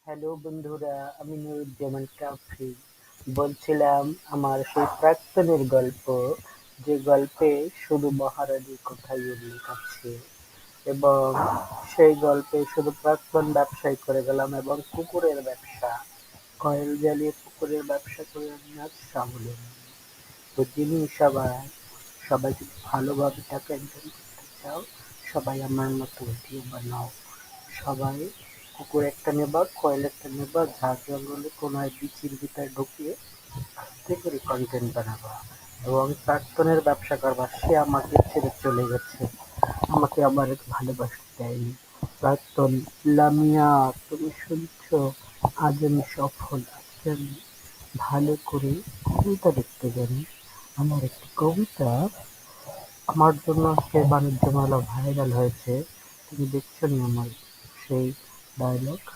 Hello বন্ধুরা, আমি নুরুজ্জামান কাফি বলছিলাম আমার সেই প্রাক্তনের গল্প, যে গল্পে শুধু মহারানীর কথাই উল্লেখ আছে এবং সেই গল্পে শুধু প্রাক্তন ব্যবসায়ী করে গেলাম এবং কুকুরের ব্যবসা, কয়েল জ্বালিয়ে কুকুরের ব্যবসা করে আমি আজ স্বাবলম্বী। তো যিনি সবাই যদি ভালোভাবে টাকা ইনকাম করতে চাও, সবাই আমার মতো ভিডিও বানাও। সবাই কুকুর একটা নেবা, কয়েল একটা নেবা, ঝাড় জঙ্গলে কোনায় বিচির ভিতরে ঢুকিয়ে আস্তে করে কন্টেন্ট বানাবা এবং প্রাক্তনের ব্যবসা করবা। সে আমাকে ছেড়ে চলে গেছে, আমাকে আবার ভালোবাসতে দেয়নি। প্রাক্তন লামিয়া, তুমি শুনছো? আজ আমি সফল, আজকে আমি ভালো করে কবিতা লিখতে জানি। আমার একটি কবিতা আমার জন্য সে বাণিজ্য মেলা ভাইরাল হয়েছে। তুমি দেখছো নি আমার সেই ডায়লগ?